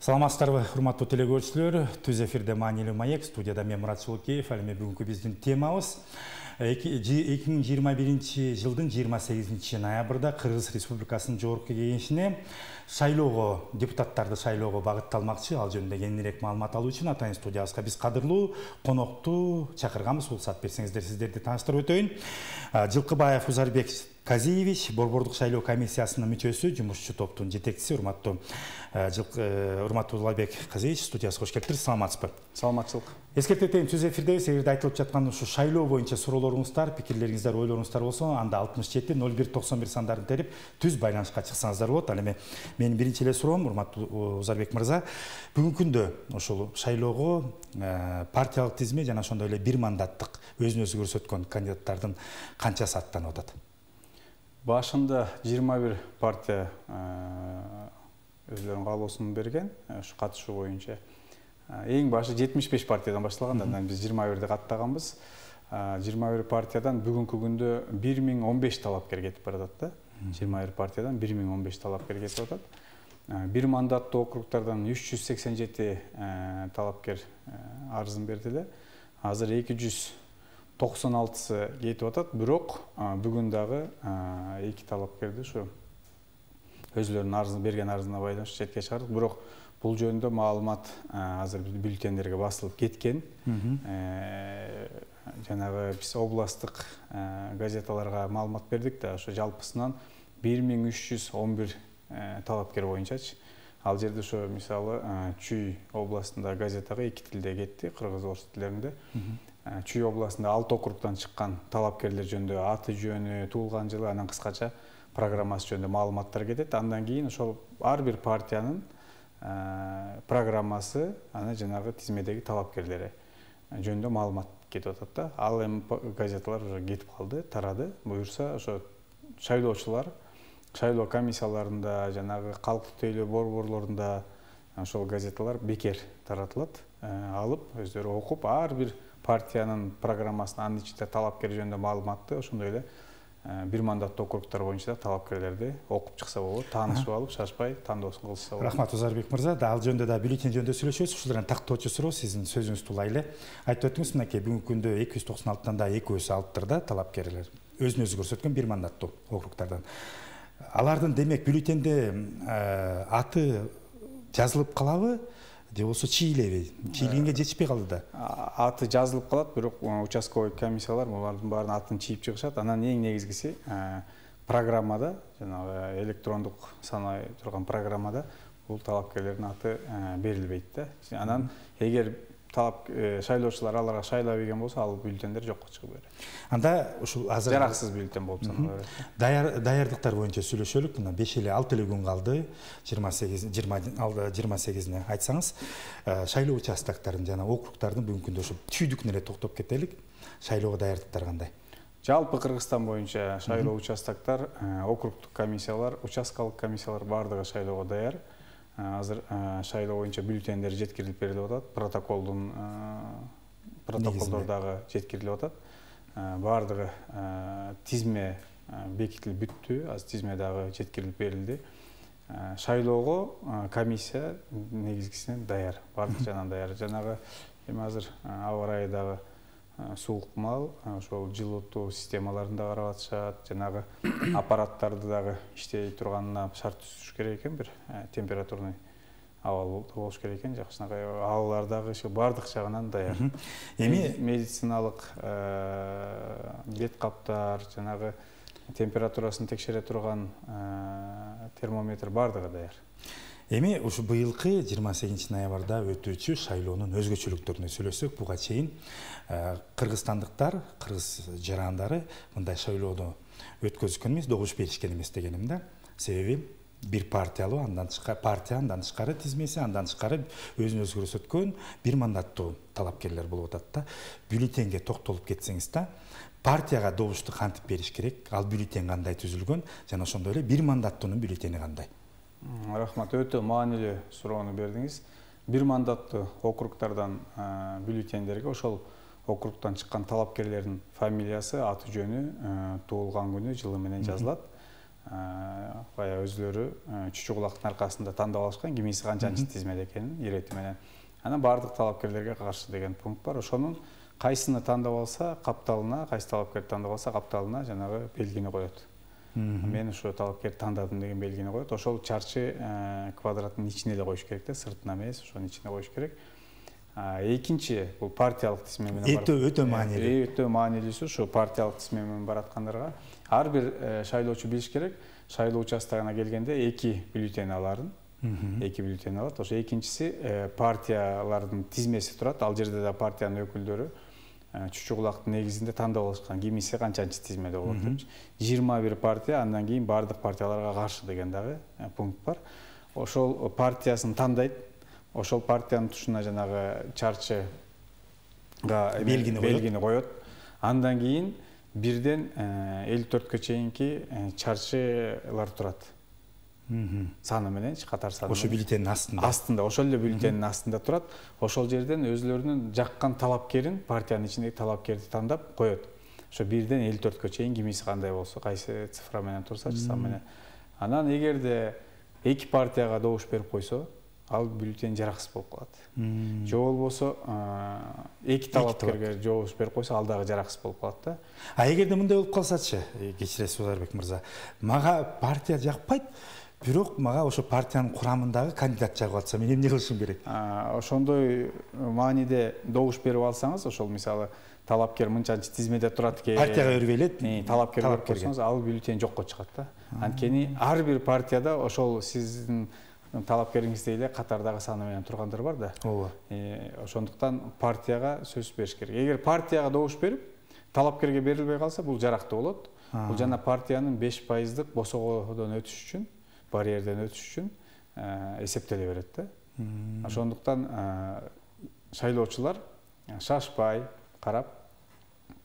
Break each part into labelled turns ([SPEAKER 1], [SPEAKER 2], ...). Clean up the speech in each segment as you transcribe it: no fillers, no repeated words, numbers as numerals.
[SPEAKER 1] Саламатсыздарбы, урматтуу телекөрүүчүлөр, түз эфирде маанилүү маек, студияда мен Мурат Шолокеев. Ал эми бүгүнкү биздин темабыз 2021 жылдын 28 ноябрда Кыргыз Республикасынын Жогорку Кеңешине шайлоого, депутаттарды шайлоого багытталмакчы. Ал жөнүндө кеңирээк маалымат алуу үчүн атайын студиябызга биз кадырлуу конокту чакырганбыз. Уруксат берсеңиздер сиздерди тааныштырып өтөйүн. Жылкыбаев Узарбек Казиевич, Борбордук шайлоо комиссиясынын мүчөсү, жумушчу топтун жетекчиси. Урматтуу Узарбек Казиевич, студиясына кош келиптириз. Саламатсызбы?
[SPEAKER 2] Саламатчылык.
[SPEAKER 1] Эскертип өтөйүн, түз эфирдебиз. Эгерде айтылып жаткан ушу шайлоо боюнча суроолоруңуздар, пикирлериңиздер, ойлоруңуздар болсо, анда 67 01 91 сандарын терип түз байланышка чыксаңыздар болот. Ал эми менин биринчи эле суроом, урматтуу Узарбек мырза, бүгүнкү күндө ошол шайлоого партиялык тизме жана ошондой эле бир мандаттык өзүн өзү көрсөткөн кандидаттардын канчасы аттанып атат?
[SPEAKER 2] Башында 21 партия өзлөрүнүн каалоосун берген, ушу катышуу боюнча. Эң башы 75 партиядан башталган, андан биз 21 каттаганбыз. 21 партиядан бүгүнкү күндө 1015 талапкер кетип баратат да. 21 партиядан 1015 талапкер кетип атат. Бир мандаттуу округтардан 387 талапкер арызын берди эле. Азыр 296 кетип атат, бирок бүгүн дагы эки талапкерди ушу өзлөрүнүн арызын берген арызына байланыштуу четке чыгардык. Бирок бул жөнүндө маалымат азыр бюллетендерге басылып кеткен. Жанагы биз областтык газеталарга маалымат бердик да, ошо жалпысынан 1311 талапкер боюнчачы. Ал жерде ошо мисалы Чүй областында газетага эки тилде кетти, кыргыз орус тилдеринде. Чүй областында 6 округдан чыккан талапкерлер жөнүндө аты жөнү, туулган жылы, анан кыскача программасы жөнүндө маалыматтар кетет. Андан кийин ошол ар бир партиянын программасы, ана жанагы тизмедеги талапкерлери жөнүндө маалымат кетип атат да. Ал эми газеталар уже кетип калды, тарады. Буюрса ошо шайлоочулар шайлоо комиссияларында, жанагы калктык тейлөө борборлорунда ошол газеталар бекер таратылат. Алып, өздөрү окуп, ар бир партиянын программасын, анын ичинде талапкер жөнүндө маалыматты, ошондой эле бир мандаттуу округтар боюнча талапкерлерди окуп чыкса болот, таанышып алып, шашпай тандоосун кылса болот.
[SPEAKER 1] Рахмат Узарбек мырза. Ал жөнүндө да бюллетень жөнүндө сүйлөшөбүз. Ушулардан тактоочу суроо, сиздин сөзүңүздү улай эле айтып өтүңүз. Мынакей бүгүнкү күндө 296 да 2 алыптыр да талапкерлер. Өзүн өзү көрсөткөн бир мандаттуу округтардан. Алардын демек бюллетенде аты жазылып калабы? Же болсо чийлеби? Чийлегенге жетишпей калды да.
[SPEAKER 2] Аты жазылып калат, бирок участковый комиссиялар булардын баарын атын чийип чыгышат. Анан эң негизгиси программада, жанагы электрондук санай турган программада бул талапкерлердин аты берилбейт да. Анан эгер шайлоочулар аларга шайлай берген болсо, ал бюллетендер жокко чыгып берет.
[SPEAKER 1] Анда ушул азыр
[SPEAKER 2] жараксыз бюллетен болуп саналат.
[SPEAKER 1] Даярдыктар боюнча сүйлөшөлүк. Мына 6 эле күн калды. 28-не айтсаңыз, шайлоо участоктарын жана округтардын бүгүнкү күндө ушу түйдүкүнө эле токтоп кетелик. Шайлоого даярдыктар кандай?
[SPEAKER 2] Жалпы Кыргызстан боюнча шайлоо участоктор, округдук комиссиялар, участкалык комиссиялар бардыгы шайлоого даяр. Азыр шайлоо боюнча бюллетендер жеткирилип берилип атат, протоколдор дагы жеткирилип атат. Бардыгы тизме бекитилип бүттү, азыр тизме дагы жеткирилип берилди. Шайлоого комиссия негизгисинен даяр, бардык жагынан даяр. Жанагы эми азыр аба ырайы дагы суук мал, ошол жылытуу системаларын да карап атышат, жанагы аппараттарды дагы иштей турганына шарт түзүш керек экен, бир температурный абал болуш керек экен, жакшынакай абалар дагы бардык жагынан даяр. Эми медициналык бет каптар, жанагы температурасын текшере турган термометр бардыгы даяр.
[SPEAKER 1] Эми ушу быйылкы 28 ноябрда өтүүчү шайлоонун өзгөчөлүктөрүнө сүйлөшсөк, буга чейин кыргызстандыктар, кыргыз жарандары мындай шайлоону өткөзүшкөн эмес, добуш беришкен эмес дегеним да. Себеби бир партиялуу, андан тышкары тизмеси, андан тышкары өзүн өзү көрсөткөн бир мандаттуу талапкерлер болуп атат да. Бюллетенге токтолуп кетсеңиз да, партияга добушту кантип бериш керек? Ал бюллетен кандай түзүлгөн жана ошондой эле бир мандаттуунун бюллетени кандай?
[SPEAKER 2] Рахмат, өтө маанилүү суроону бердиңиз. Бир мандаттуу округтардан бюллетендерге ошол округтан чыккан талапкерлердин фамилиясы, аты жөнү, туулган күнү, жылы менен жазылат. баягы өзлөрү чүчү кулактын аркасында тандап алышкан кимиси канчанчы тизмеде экенин ирети менен. Анан бардык талапкерлерге каршы деген пункт бар. Ошонун кайсыны тандап алса капталына, кайсы талапкерди тандап алса капталына жанагы белгини коет. Мен ошо талапкерди тандадым деген белгини коет. Ошол чарчы квадраттын ичине эле коюш керек да, сыртына эмес, ошонун ичине коюш керек. Экинчи бул партиялык тизме менен
[SPEAKER 1] өтө маанилүү.
[SPEAKER 2] Өтө маанилүүсү ушу партиялык тизме менен бараткандарга ар бир шайлоочу билиш керек. Шайлоо участогуна келгенде 2 бюллетень аларын. 2 бюллетень алат. Ошо экинчиси партиялардын тизмеси турат. Ал жерде да партиянын өкүлдөрү чүчү кулактын негизинде тандап алышкан кимиси канчанчы тизмеде болот депчи. 21 партия, андан кийин бардык партияларга каршы деген дагы пункт бар. Ошол партиясын тандайт. Ошол партиянын тушуна жанагы чарчыга белгини коет. Андан кийин бирден 54-кө чейинки чарчылар турат. Саны мененчи, катар саны.
[SPEAKER 1] Ошо бюллетендин астында.
[SPEAKER 2] Астында, ошол эле бюллетендин астында турат. Ошол жерден өзлөрүнүн жаккан талапкерин, партиянын ичиндеги талапкерди тандап коет. Ошо бирден 54-кө чейин кимиси кандай болсо, кайсы цифра менен турсачы, сан менен. Анан эгерде эки партияга добуш берип койсо, ал бюллетень жараксыз болуп калат. Же болбосо эки талапкерге добуш берип койсо, ал дагы жараксыз болуп калат да.
[SPEAKER 1] Эгерде мындай болуп калсачы, кечиресиз Озарбек мырза, мага партия жакпайт, бирок мага ошо партиянын курамындагы кандидат жагып атса, мен эмне кылышым керек?
[SPEAKER 2] Ошондой мааниде добуш берип алсаңыз, ошол мисалы талапкер мынчанчы тизмеде турат экен.
[SPEAKER 1] Партияга бербей эле
[SPEAKER 2] талапкер берип койсоңуз, ал бюллетень жокко чыгат да. Анткени ар бир партияда ошол сиздин талапкериңизде эле катардагы саны менен тургандар бар да.
[SPEAKER 1] Ооба.
[SPEAKER 2] Ошондуктан партияга сөз бериш керек. Эгер партияга добуш берип, талапкерге берилбей калса, бул жарактуу болот. Бул жана партиянын 5%дык босогодон өтүш үчүн, барьерден өтүш үчүн эсептеле берет да. Ошондуктан шайлоочулар шашпай карап,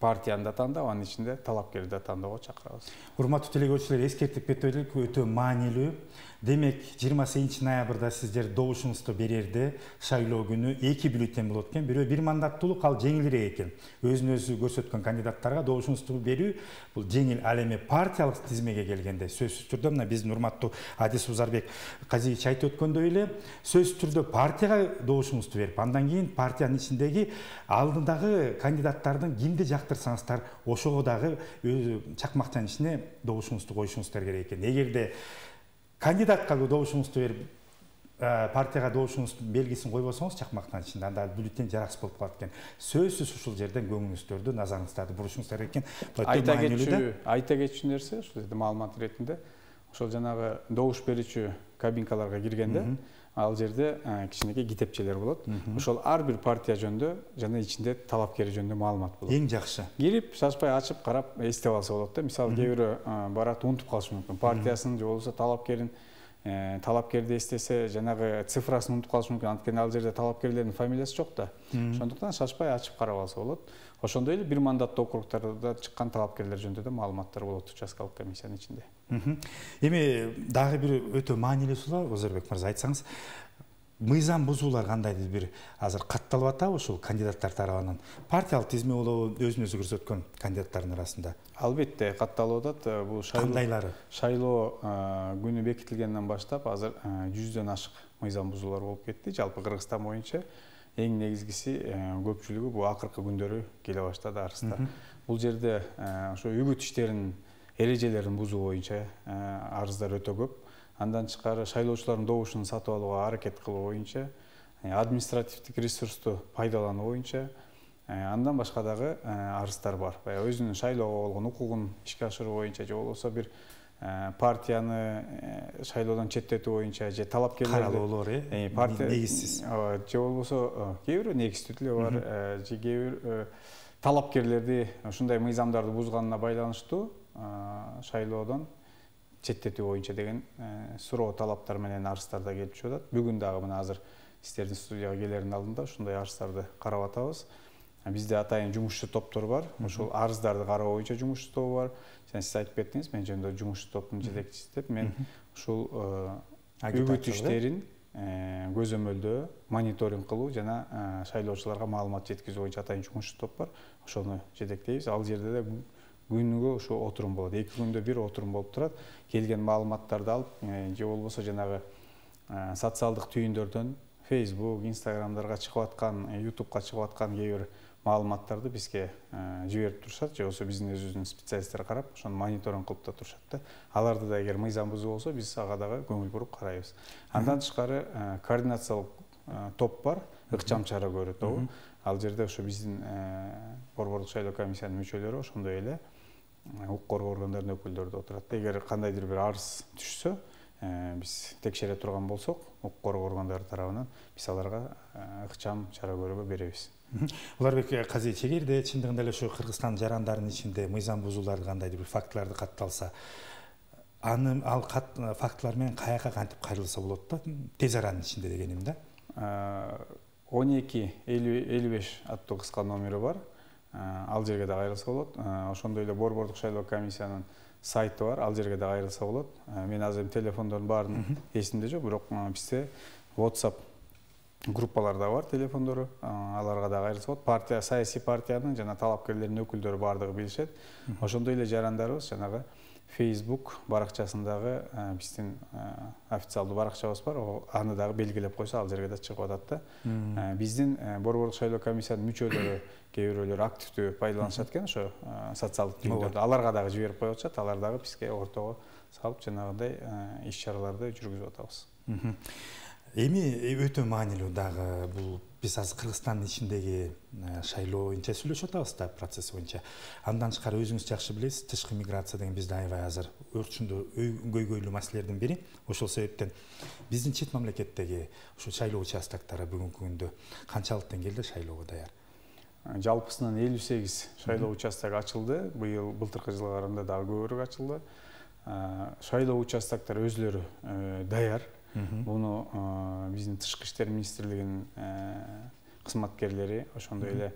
[SPEAKER 2] партияны да тандап, анын ичинде талапкерди да тандоого чакырабыз.
[SPEAKER 1] Урматтуу телекөрүүчүлөр, эскертип кетелик, өтө маанилүү. Демек, 28 ноябрда сиздер добушуңузду берерде шайлоо күнү 2 бюллетень болот экен. Бирөө 1 мандаттуулук, ал жеңилирээк экен. Өзүн өзү көрсөткөн кандидаттарга добушуңузду берүү бул жеңил. Ал эми партиялык тизмеге келгенде сөзсүз түрдө мына биздин урматтуу Адис Узарбек Казиевич айтып өткөндөй эле, сөзсүз түрдө партияга добушуңузду берип, андан кийин партиянын ичиндеги алдындагы кандидаттардын кимди жактырсаңыздар, ошого дагы чакмактан ичине добушуңузду коюшуңуздар керек экен. Эгерде кандидатка добушуңузду берип, партияга добушуңуздун белгисин койбосоңуз, чакмактан ичинде анда бюллетень жараксыз болуп калат экен. Сөзсүз ушул жерден көңүлүңүздөрдү, назарыңыздарды бурушуңуздар керек экен.
[SPEAKER 2] Айта кетчү нерсе, ушул жерде маалымат иретинде, ошол жанагы добуш берүүчү кабинкаларга киргенде, ал жерде кичинекей китепчелер болот. Ошол ар бир партия жөнүндө жана ичинде талапкери жөнүндө маалымат болот.
[SPEAKER 1] Эң жакшы.
[SPEAKER 2] Кирип, шашпай ачып карап эстеп алса болот да. Мисалы, кээ бирөө барат унутуп калышы мүмкүн. Партиясын же болбосо талапкерин талапкерди эстесе, жанагы цифрасын унутуп калышы мүмкүн. Анткени ал жерде талапкерлердин фамилиясы жок да. Ошондуктан шашпай ачып карап алса болот. Ошондой эле бир мандаттуу округтарда чыккан талапкерлер жөнүндө да маалыматтар болот участкалык комиссиянын ичинде.
[SPEAKER 1] Эми дагы бир өтө маанилүү суроо, Озарбек мырза, айтсаңыз, мыйзам бузуулар кандайдыр бир азыр катталып атабы ушул кандидаттар тарабынан? Партиялык тизме болобу, өзүн өзү көрсөткөн кандидаттардын арасында?
[SPEAKER 2] Албетте катталып атат. Бул
[SPEAKER 1] кандайлары?
[SPEAKER 2] Шайлоо күнү бекитилгенден баштап азыр 100дөн ашык мыйзам бузуулар болуп кетти. Жалпы Кыргызстан боюнча эң негизгиси көпчүлүгү бул акыркы күндөрү келе баштады арыздар. Бул жерде ошо үгүт иштеринин эрежелерин бузуу боюнча арыздар өтө көп. Андан тышкары шайлоочулардын добушун сатып алууга аракет кылуу боюнча, административдик ресурсту пайдалануу боюнча, андан башка дагы арыздар бар. Өзүнүн шайлоого болгон укугун ишке ашыруу боюнча, же болбосо бир партияны шайлоодон четтетүү боюнча, же талапкерлерди
[SPEAKER 1] каралоолор, негизсиз.
[SPEAKER 2] Же болбосо кээ бирөө негиздүү деле бар, же кээ бир талапкерлерди ушундай мыйзамдарды бузганына байланыштуу шайлоодон четтетүү боюнча деген суроо талаптар менен арыздар да келип түшүп атат. Бүгүн дагы мына азыр сиздердин студияга келердин алдында ушундай арыздарды карап атабыз. Бизде атайын жумушчу топтор бар. Ошол арыздарды кароо боюнча жумушчу тобу бар. Жана сиз айтып кеттиңиз, мен жөнүндө жумушчу топтун жетекчиси деп, мен ушул үгүт иштерин көзөмөлдөө, мониторинг кылуу жана шайлоочуларга маалымат жеткизүү боюнча атайын жумушчу топ бар. Ошону жетектейбиз. Ал жерде да күнүгө ошо отурум болот. 2 күндө бир отурум болуп турат. Келген маалыматтарды алып, же болбосо жанагы социалдык түйүндөрдөн Facebook, Instagramдарга чыгып аткан, YouTubeга чыгып аткан кээ бир маалыматтарды бизге жиберип турушат, же болбосо биздин өзүбүздүн специалисттер карап, ошону мониторинг кылып да турушат да. Аларды да эгер мыйзам бузуу болсо, биз ага дагы көңүл буруп карайбыз. Андан тышкары координациялык топ бар, ыкчам чара көрүү тобу. Ал жерде ошо биздин борбордук шайлоо комиссиянын мүчөлөрү, ошондой эле укук коргоо органдарынын өкүлдөрү да отурат. Эгер кандайдыр бир арыз түшсө, биз текшере турган болсок, укук коргоо органдары тарабынан биз аларга ыкчам чара көрүүгө беребиз.
[SPEAKER 1] Уларбек Кази, эгерде чындыгында эле ошо Кыргызстан жарандарынын ичинде мыйзам бузуулар кандайдыр бир фактыларды катталса, ал фактылар менен каяка кантип кайрылса болот да, тез аранын ичинде дегеним да.
[SPEAKER 2] 12-55 аттуу кыска номери бар. Ал жерге да кайрылса болот. Ошондой эле борбордук шайлоо комиссиянын сайты бар, ал жерге да кайрылса болот. Мен азыр телефондордун баарын эсимде жок, бирок бизде WhatsApp группаларда бар телефондору, аларга да кайрылса болот. Партия, саясий партиянын жана талапкерлердин өкүлдөрү бардыгы билишет. Ошондой эле жарандарыбыз жанагы Facebook баракчасындагы биздин официалдуу баракчабыз бар, аны дагы белгилеп койсо ал жерге да чыгып атат да. Биздин борбордук шайлоо комиссиянын мүчөлөрү кээ бирөөлөр активдүү пайдаланышат экен ошо социалдык түйүндөрдү. Аларга дагы жиберип коюп атышат, алар дагы бизге ортого салып жанагындай иш чараларды жүргүзүп атабыз.
[SPEAKER 1] Эми өтө маанилүү дагы бул биз азыр Кыргызстандын ичиндеги шайлоо боюнча сүйлөшүп атабыз да, процесс боюнча. Андан тышкары өзүңүз жакшы билесиз, тышкы миграция деген бизде аябай азыр өрчүндүү көйгөйлүү маселелердин бири. Ошол себептен биздин чет мамлекеттеги ошо шайлоо участоктары бүгүнкү күндө канчалык деңгээлде шайлоого даяр?
[SPEAKER 2] Жалпысынан 58 шайлоо участогу ачылды. Былтыркы жылга караганда дагы көбүрөөк ачылды. Шайлоо участоктор өзлөрү даяр. Буну биздин Тышкы иштер министрлигинин кызматкерлери, ошондой эле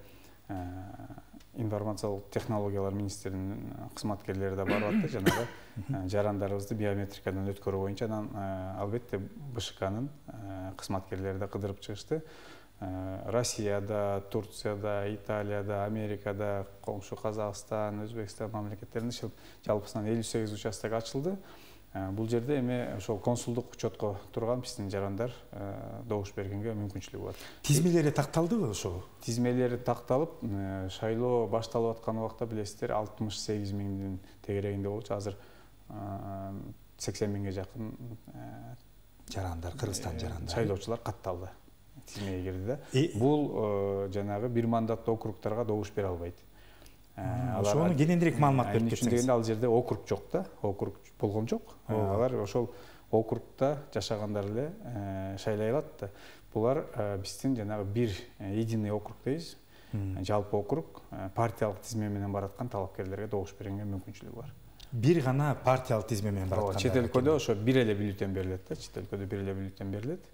[SPEAKER 2] информациялык технологиялар министринин кызматкерлери да барып атты, жанагы жарандарыбызды биометрикадан өткөрүү боюнча. Анан албетте БШКнын кызматкерлери да кыдырып чыгышты. Россияда, Турцияда, Италияда, Америкада, коңшу Казакстан, Өзбекстан мамлекеттеринде жалпысынан 58 участок ачылды. Бул жерде эми ошол консулдук учетко турган биздин жарандар добуш бергенге мүмкүнчүлүгү бар.
[SPEAKER 1] Тизмелери такталдыбы ошо?
[SPEAKER 2] Тизмелери такталып, шайлоо башталып аткан убакта билесиздер 68 миңдин тегерегинде болчу. Азыр 80 миңге жакын
[SPEAKER 1] жарандар, Кыргызстан жарандары,
[SPEAKER 2] шайлоочулар катталды. Тизмеге кирди да. Бул жанагы бир мандаттуу округдарга добуш бере албайт.
[SPEAKER 1] Ошону кененирээк маалымат берип кетсеңиз.
[SPEAKER 2] Дегенде ал жерде округ жок да, округ болгон жок. Алар ошол округда жашагандар эле шайлай алат да. Булар биздин жанагы бир единый округ дейбиз. Жалпы округ партиялык тизме менен бараткан талапкерлерге добуш бергенге мүмкүнчүлүгү бар.
[SPEAKER 1] Бир гана партиялык тизме менен бараткан.
[SPEAKER 2] Чет өлкөдө ошо бир эле бюллетень берилет да, чет өлкөдө бир эле бюллетень берилет.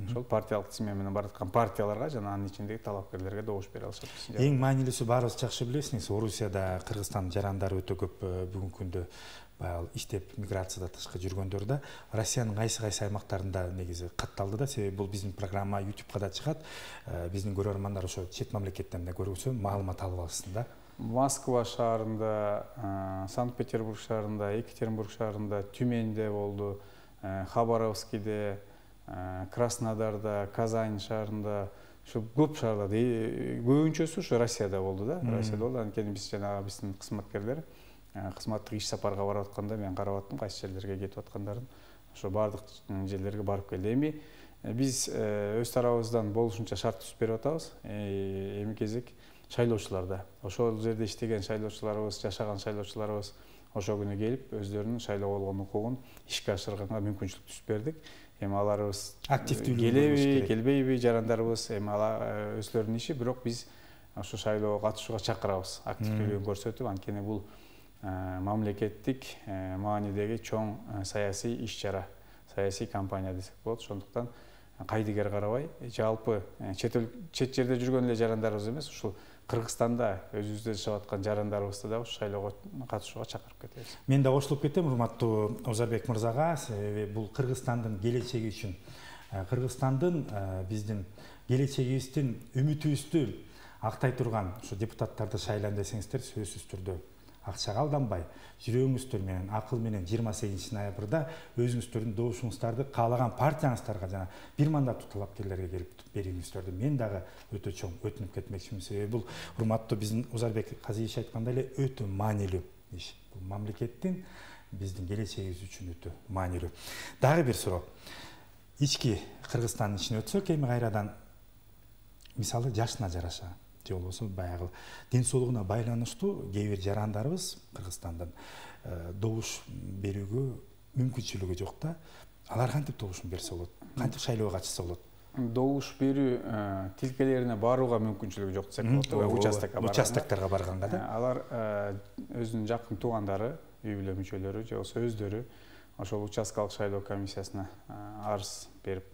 [SPEAKER 2] Ошол партиялык тизме менен бараткан партияларга жана анын ичиндеги талапкерлерге добуш бере алышат.
[SPEAKER 1] Эң маанилүүсү, баарыбыз жакшы билесиңиз, Орусияда Кыргызстан жарандары өтө көп бүгүнкү күндө баягы иштеп миграцияда тышкы жүргөндөр да Россиянын кайсы аймактарында негизи катталды да. Себеби бул биздин программа YouTubeга да чыгат. Биздин көрөрмандар ошо чет мамлекеттен да көрүүсө маалымат алып алсын да.
[SPEAKER 2] Москва шаарында, Санкт-Петербург шаарында, Екатеринбург шаарында, Тюменде болду, Хабаровскийде, Краснодарда, Казань шаарында, ушу көп шаарларда, көбүнчөсү ушу Россияда болду да. Россияда болду. Анткени биз жанагы биздин кызматкерлер кызматтык иш сапарга барып атканда мен карап аттым, кайсы жерлерге кетип аткандарын. Ошо бардык жерлерге барып келди. Эми биз өз тарабыбыздан болушунча шарт түзүп берип атабыз. Эми кезек шайлоочуларда. Ошол жерде иштеген шайлоочуларыбыз, жашаган шайлоочуларыбыз ошол күнү келип, өздөрүнүн шайлоо болгон укугун ишке ашырганга мүмкүнчүлүк түзүп бердик. Эми аларыбыз
[SPEAKER 1] активдүүлүгү
[SPEAKER 2] келбейби, жарандарыбыз эми өзлөрүнүн иши, бирок биз ошо шайлоого катышууга чакырабыз, активдүүлүгүн көрсөтүп, анткени бул мамлекеттик маанидеги чоң саясий иш-чара, саясий кампания десек болот. Ошондуктан кайдыгер карабай, жалпы чет жерде жүргөн эле жарандарыбыз эмес, ушул Кыргызстанда өзүбүздө жашап аткан жарандарыбызды да шайлоого катышууга чакырып кетебиз.
[SPEAKER 1] Мен да кошулуп кетем урматтуу Озарбек мырзага, себеби бул Кыргызстандын келечеги үчүн, Кыргызстандын биздин келечегибиздин үмүтүбүздү актай турган ушу депутаттарды шайлан десеңиздер, сөзсүз түрдө акчага алданбай, жүрөгүңүздөр менен, акыл менен 28 ноябрда өзүңүздөрдүн добушуңуздарды каалаган партияңыздарга жана бир мандаттуу талапкерлерге келип берүүңүздөрдү мен дагы өтө чоң өтүнүп кетмекчимин. Себеби бул урматтуу биздин Узарбек Казиевич айткандай эле өтө маанилүү иш. Бул мамлекеттин биздин келечегибиз үчүн өтө маанилүү. Дагы бир суроо. Ички Кыргызстандын ичине өтсөк, эми кайрадан мисалы жашына жараша же болбосо баягы ден соолугуна байланыштуу кээ бир жарандарыбыз Кыргызстандын добуш берүүгө мүмкүнчүлүгү жок да. Алар кантип добушун берсе болот? Кантип шайлоого катышса болот?
[SPEAKER 2] Добуш берүү тилкелерине барууга мүмкүнчүлүгү жок десек болот.
[SPEAKER 1] Участокторго барганга да.
[SPEAKER 2] Алар өзүнүн жакын туугандары, үй бүлө мүчөлөрү же болбосо өздөрү ошол участкалык шайлоо комиссиясына арыз берип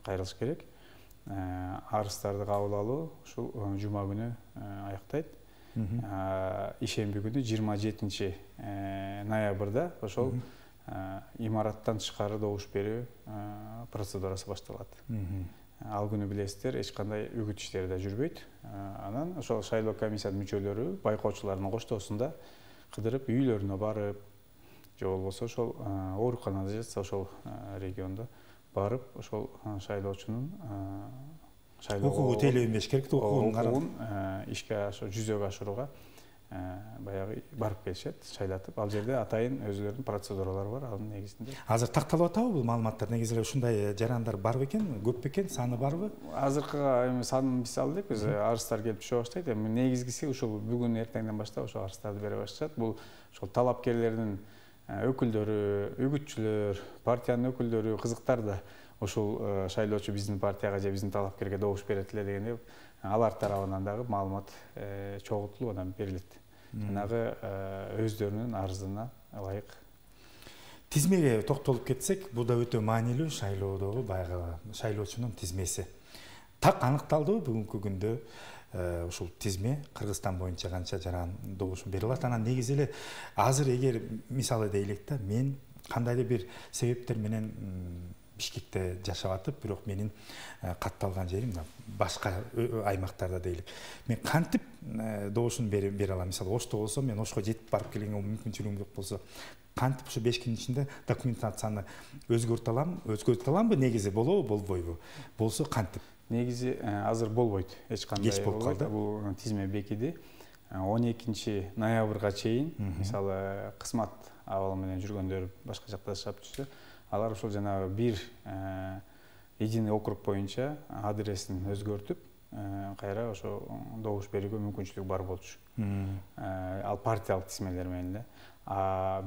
[SPEAKER 2] кайрылыш керек. Арыздарды кабыл алуу ушул жума күнү аяктайт. Ишемби күнү 27 ноябрда ошол имараттан тышкары добуш берүү процедурасы башталат. Ал күнү билесиздер, эч кандай үгүт иштери да жүрбөйт. Анан ошол шайлоо комиссиянын мүчөлөрү байкоочулардын коштоосунда кыдырып үйлөрүнө барып, же болбосо ошол ооруканада жатса ошол региондо барып, ошол шайлоочунун
[SPEAKER 1] укугу тейлебеш керек, укугун
[SPEAKER 2] ишке жүзөгө ашырууга баягы барып келишет, шайлатып. Ал жерде атайын өзүлөрүнүн процедуралары бар, анын негизинде.
[SPEAKER 1] Азыр такталып атабы бул маалыматтар? Негизи эле ушундай жарандар бар бекен, көп бекен, саны барбы?
[SPEAKER 2] Азыркыга эми санын биз алдык, биз арыздар келип түшө баштайт. Эми негизгиси ушул бүгүн эртеңден баштап ошол арыздарды бере башташат. Бул ошол талапкерлердин өкүлдөрү, үгүтчүлөр, партиянын өкүлдөрү кызыктар да ушул шайлоочу биздин партияга же биздин талапкерге добуш берет эле дегенде алар тарабынан дагы маалымат чогултулуп анан берилет. Жанагы өздөрүнүн арызына ылайык.
[SPEAKER 1] Тизмеге токтолуп кетсек, бул да өтө маанилүү шайлоодогу баягы шайлоочунун тизмеси. Так аныкталдыбы бүгүнкү күндө ушул тизме Кыргызстан боюнча канча жаран добушун бере алат? Анан негизи эле азыр эгер мисалы дейлик да, мен кандайдыр бир себептер менен Бишкекте жашап атып, бирок менин катталган жерим башка аймактарда дейлик. Мен кантип добушун бере алам? Мисалы Ошто болсо, мен Ошко жетип барып келгенге мүмкүнчүлүгүм жок болсо, кантип ушу 5 күнүн ичинде документацияны өзгөртө аламбы? Негизи болобу, болбойбу? Болсо кантип?
[SPEAKER 2] Негизи азыр болбойт. Эч кандай
[SPEAKER 1] кеч болуп калды.
[SPEAKER 2] Бул тизме бекиди. 12 ноябрга чейин, мисалы кызмат абалы менен жүргөндөр башка жакта жашап жүрсө, алар ошол жанагы бир единый округ боюнча адресин өзгөртүп, кайра ошо добуш берүүгө мүмкүнчүлүгү бар болчу. Ал партиялык тизмелер менен эле.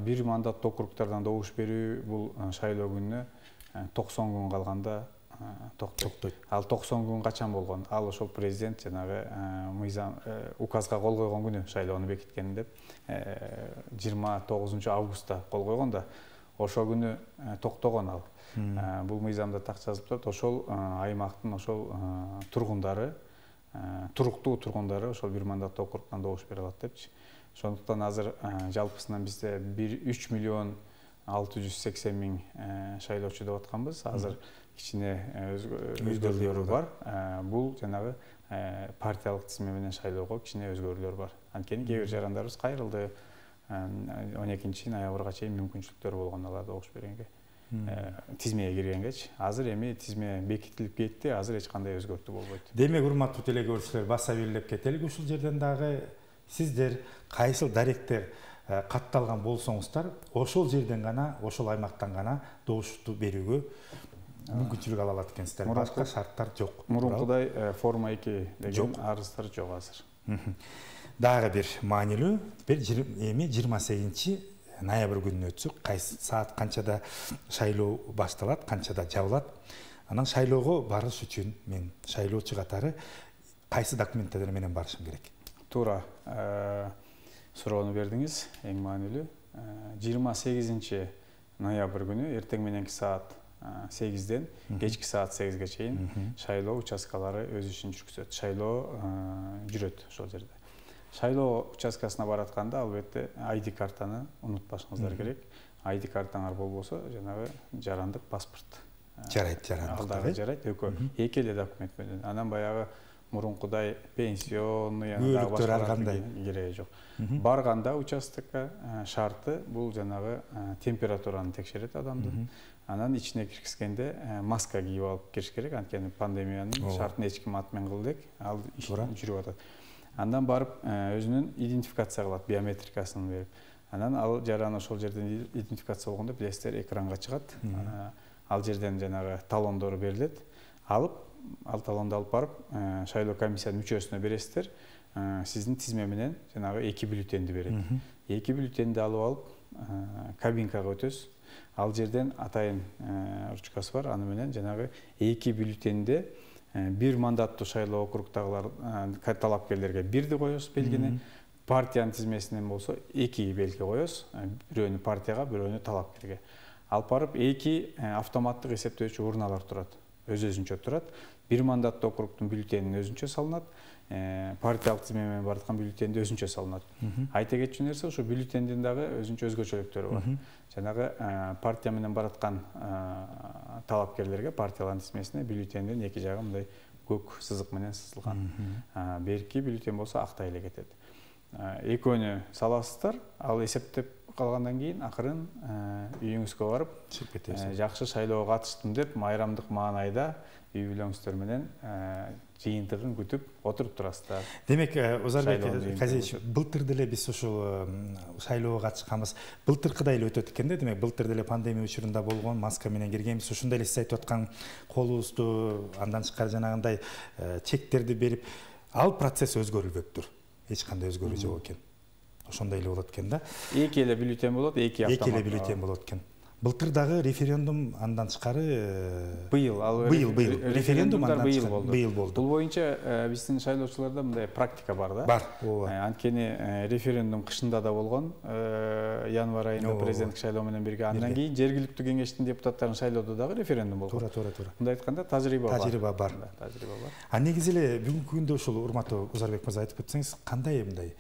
[SPEAKER 2] Бир мандаттуу округдардан добуш берүү бул шайлоо күнүнө 90 күн калганда токтойт. Ал 90 күн качан болгон? Ал ошол президент жанагы мыйзам указга кол койгон күнү шайлоону бекиткен деп 29 августта кол койгон да, ошол күнү токтогон ал. Бул мыйзамда так жазылып турат. Ошол аймактын ошол тургундары, туруктуу тургундары ошол бир мандаттуу округдан добуш бере алат депчи. Ошондуктан азыр жалпысынан бизде 3 миллион 680 миң шайлоочу деп атканбыз. Азыр кичине өзгөрүүлөр бар. Бул жанагы партиялык тизме менен шайлоого кичине өзгөрүүлөр бар. Анткени кээ бир жарандарыбыз кайрылды. 12 ноябрга чейин мүмкүнчүлүктөр болгон алар добуш бергенге, тизмеге киргенгечи. Азыр эми тизме бекитилип кетти, азыр эч кандай өзгөртүү болбойт.
[SPEAKER 1] Демек, урматтуу телекөрүүчүлөр, баса белгилеп кетелик, ушул жерден дагы сиздер кайсыл даректе катталган болсоңуздар, ошол жерден гана, ошол аймактан гана добушту берүүгө мүмкүнчүлүк ала алат экенсиздер. Башка шарттар жок.
[SPEAKER 2] Мурункудай форма 2 деген арыздар жок азыр.
[SPEAKER 1] Дагы бир маанилүү, эми 28 ноябрь күнүнө өтсөк, кайсы саат канчада шайлоо башталат, канчада жабылат? Анан шайлоого барыш үчүн мен шайлоочу катары кайсы документтер менен барышым керек?
[SPEAKER 2] Туура суроону бердиңиз, эң маанилүү. 28 ноябрь күнү эртең мененки саат 8-ден кечки саат 8-ге чейин шайлоо участкалары өз ишин жүргүзөт. Шайлоо жүрөт ошол жерде. Шайлоо участкасына баратканда албетте ID картаны унутпашыңыздар керек. ID картаңар болбосо, жанагы жарандык паспорт.
[SPEAKER 1] Жарайт, жарандык.
[SPEAKER 2] Алдагы жарайт, эки эле документ менен. Анан баягы мурункудай пенсионный
[SPEAKER 1] Бөлүктөр ар кандай
[SPEAKER 2] кереги жок. Барганда участокко шарты бул жанагы температураны текшерет адамдын. Анан ичине киргизгенде маска кийип алып кириш керек, анткени пандемиянын шартын эч ким атмен кылдык, ал жүрүп атат. Андан барып өзүнүн идентификация кылат, биометрикасын берип. Анан ал жараны ошол жерден идентификация болгондо билесиздер экранга чыгат. Ал жерден жанагы талондору берилет. Алып, ал талонду алып барып, шайлоо комиссиянын мүчөсүнө бересиздер. Сиздин тизме менен жанагы 2 бюллетенди берет. 2 бюллетенди алып алып, кабинкага өтөсүз. Ал жерден атайын ручкасы бар, аны менен жанагы 2 бюллетенде бир мандаттуу шайлоо округдагылар талапкерлерге бирди коесуз белгини. Партиянын тизмесинен болсо 2 белги коесуз, бирөөнү партияга, бирөөнү талапкерге. Алып барып 2 автоматтык эсептөөчү урналар турат. Өз-өзүнчө турат. Бир мандаттуу округдун бюллетени өзүнчө салынат. Партиялык тизме менен бараткан бюллетенди өзүнчө салынат. Айта кетчү нерсе, ошо бюллетендин дагы өзүнчө өзгөчөлүктөрү бар. Жанагы партия менен бараткан талапкерлерге партиялардын тизмесине бюллетендин эки жагы мындай көк сызык менен сызылган. Берки бюллетен болсо актай эле кетет. Экөөнү саласыздар, ал эсептеп калгандан кийин акырын үйүңүзгө барып, жакшы шайлоого катыштым деп майрамдык маанайда үй бүлөңүздөр менен жыйынтыгын күтүп отуруп турасыздар.
[SPEAKER 1] Демек, Озарбек Казиевич, былтыр деле биз ушул шайлоого катышканбыз. Былтыркыдай эле өтөт экен да, демек былтыр деле пандемия учурунда болгон, маска менен киргенбиз. Ошондой эле сиз айтып аткан колубузду андан тышкары жанагындай чектерди берип, ал процесс өзгөрүлбөптүр. Эч кандай өзгөрүү жок экен. Ошондой эле болот экен да.
[SPEAKER 2] Эки эле бюллетен болот, эки автомат.
[SPEAKER 1] Эки эле бюллетен болот экен. Былтыр дагы референдум андан тышкары
[SPEAKER 2] быйыл
[SPEAKER 1] референдум андан тышкары быйыл болду.
[SPEAKER 2] Бул боюнча биздин шайлоочуларда мындай практика бар да.
[SPEAKER 1] Бар, ооба.
[SPEAKER 2] Анткени референдум кышында да болгон, январь айында президенттик шайлоо менен бирге. Андан кийин жергиликтүү кеңештин депутаттарын шайлоодо дагы референдум болгон.
[SPEAKER 1] Туура.
[SPEAKER 2] Мындай айтканда тажрыйба бар.
[SPEAKER 1] Тажрыйба бар. Негизи эле бүгүнкү күндө ушул урматтуу Озарбек мырза айтып кетсеңиз, кандай мындай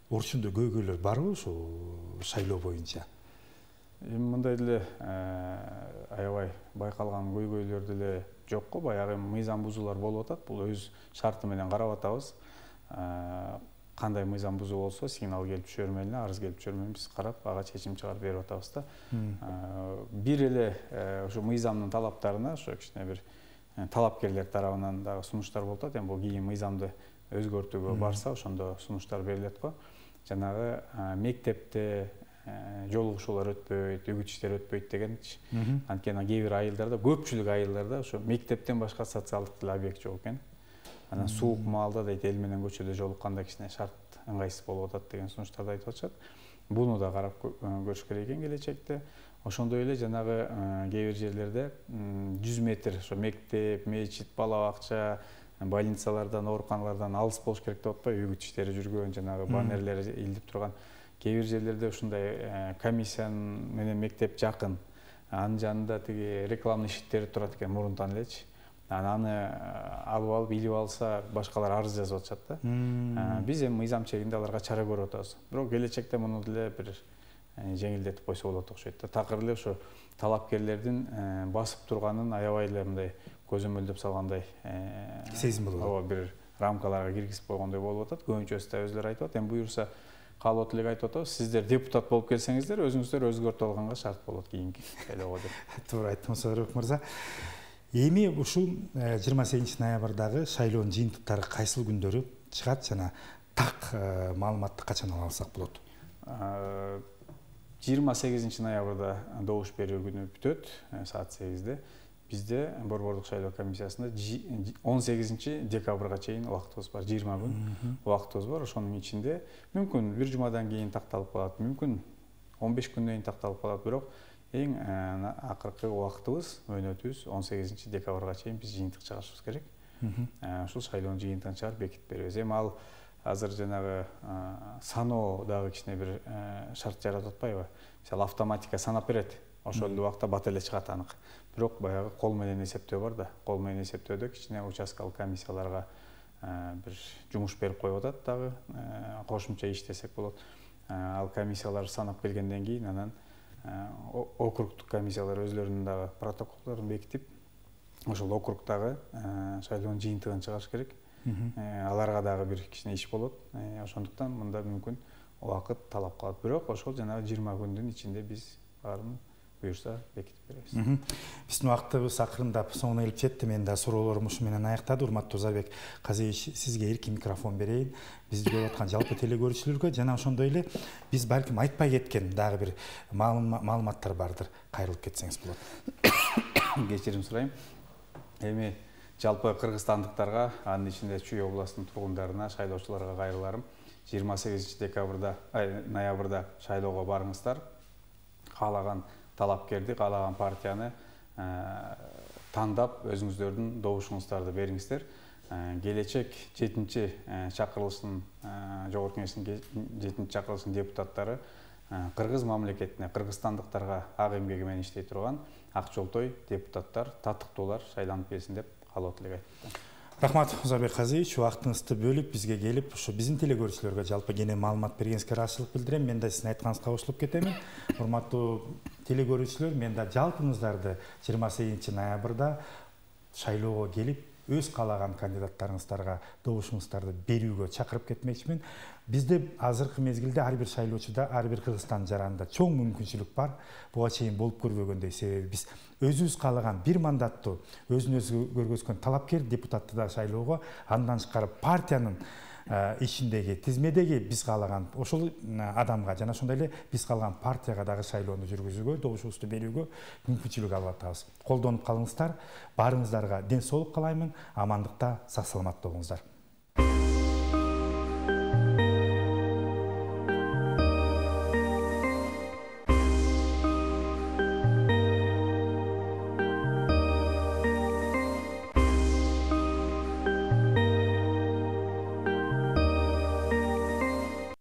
[SPEAKER 1] орчундуу көйгөйлөр барбы ушул шайлоо боюнча?
[SPEAKER 2] Мындай деле аябай байкалган көйгөйлөр деле жок го, баягы мыйзам бузуулар болуп атат. Бул өз шарты менен карап атабыз. Кандай мыйзам бузуу болсо, сигнал келип түшөр менен, арыз келип түшөр менен биз карап, ага чечим чыгарып берип атабыз да. Бир эле ошо мыйзамдын талаптарына ошо кичине бир талапкерлер тарабынан дагы сунуштар болуп атат. Эми бул кийин мыйзамды өзгөртүүгө барса, ошондо сунуштар берилет го. Жанагы мектепте жолугушуулар өтпөйт, үгүт өтпөйт дегенчи. Анткени кээ бир айылдарда, көпчүлүк айылдарда ошо мектептен башка социалдык деле объект жок экен. Анан суук маалда дейт, эл менен көчөдө жолукканда кичине шарт ыңгайсыз болуп атат деген сунуштарды айтып атышат. Буну да карап көрүш керек экен келечекте. Ошондой эле жанагы кээ бир жерлерде 100 метр ошо мектеп, мечит, бала бакча, больницалардан, ооруканалардан алыс болуш керек деп атпайбы, үгүт иштери жүргөн, жанагы баннерлер илип турган. Кээ бир жерлерде ушундай комиссия менен мектеп жакын, анын жанында тиги рекламный щиттери турат экен мурунтан элечи. Аны алып илип алса, башкалар арыз жазып атышат да. Биз эми мыйзам чегинде аларга чара көрүп атабыз. Бирок келечекте муну деле бир жеңилдетип койсо болот окшойт да. Такыр эле ошо талапкерлердин басып турганын аябай эле мындай көзөмөлдөп салгандай
[SPEAKER 1] сезим болот.
[SPEAKER 2] Ооба, бир рамкаларга киргизип койгондой болуп атат. Көбүнчөсү да өзүлөрү айтып атат. Эми буюрса каалап элек айтып атабыз, сиздер депутат болуп келсеңиздер, өзүңүздөр өзгөртүп алганга шарт болот кийинки шайлоого деп.
[SPEAKER 1] Туура айттыңыз, Озарбек мырза. Эми ушул 28 ноябрдагы шайлоонун жыйынтыктары кайсыл күндөрү чыгат жана так маалыматты качан ала алсак болот?
[SPEAKER 2] 28 ноябрда добуш берүү күнү бүтөт, саат 8-де. Бизде Борбордук шайлоо комиссиясында 18 декабрга чейин убактыбыз бар, 20 күн убактыбыз бар. Ошонун ичинде мүмкүн бир жумадан кийин такталып калат, мүмкүн 15 күндөн кийин такталып калат, бирок эң акыркы убактыбыз, мөөнөтүбүз 18 декабрга чейин биз жыйынтык чыгарышыбыз керек. Ушул шайлоонун жыйынтыгын чыгарып бекитип беребиз. Эми ал азыр жанагы саноо дагы кичине бир шарт жаратып атпайбы? Мисалы автоматика санап берет. Ошол эле убакта бат эле чыгат анык. Бирок баягы кол менен эсептөө бар да. Кол менен эсептөөдө кичине участкалык комиссияларга бир жумуш берип коюп атат дагы, кошумча иш десек болот. Ал комиссиялар санап келгенден кийин анан округдук комиссиялар өзлөрүнүн дагы протоколдорун бекитип, ошол округдагы шайлоонун жыйынтыгын чыгарыш керек. аларга дагы бир кичине иш болот. Ошондуктан мында мүмкүн убакыт талап калат. Бирок ошол жанагы 20 күндүн ичинде биз баарын буюрса бекитип беребиз.
[SPEAKER 1] Биздин убактыбыз акырындап соңуна келип жетти. Мен да суроолорум ушу менен аяктады. Урматтуу Озарбек Казиевич, сизге эркин микрофон берейин. Бизди көрүп аткан жалпы теле көрүүчүлөргө жана ошондой эле биз балким айтпай кеткен дагы бир маалыматтар бардыр. Кайрылып кетсеңиз болот.
[SPEAKER 2] Кечирим сурайм. Эми жалпы кыргызстандыктарга, анын ичинде Чүй областынын тургундарына, шайлоочуларга кайрыларым. 28 ноябрда шайлоого барыңыздар. Каалаган талапкерди, каалаган партияны тандап, өзүңүздөрдүн добушуңуздарды бериңиздер. Келечек 7-чи чакырылыштын, Жогорку Кеңештин 7-чи чакырылыштын депутаттары кыргыз мамлекетине, кыргызстандыктарга ак эмгеги менен иштей турган ак жолтой депутаттар, татыктуулар шайланып келсин деп каалоо тилек айтты.
[SPEAKER 1] Рахмат, Озарбек Казиевич, убактыңызды бөлүп бизге келип, ушу биздин теле көрүүчүлөргө жалпы кене маалымат бергениңизге ыраазычылык билдирем. Мен да сиздин айтканыңызга кошулуп кетемин. Урматтуу теле көрүүчүлөр, мен да жалпыңыздарды 28 ноябрда шайлоого келип, өз каалаган кандидаттарыңыздарга добушуңуздарды берүүгө чакырып кетмекчимин. Бизде азыркы мезгилде ар бир шайлоочуда, ар бир Кыргызстан жаранында чоң мүмкүнчүлүк бар. Буга чейин болуп көрбөгөндөй, себеби биз өзүбүз каалаган бир мандаттуу, өзүн өзү көргөзгөн талапкер депутатты да шайлоого, андан тышкары партиянын ичиндеги, тизмедеги биз каалаган ошол адамга жана ошондой эле биз каалаган партияга дагы шайлоону жүргүзүүгө, добушубузду берүүгө мүмкүнчүлүк алып атабыз. Колдонуп калыңыздар, баарыңыздарга ден соолук каалаймын, амандыкта, сак саламатта болуңуздар.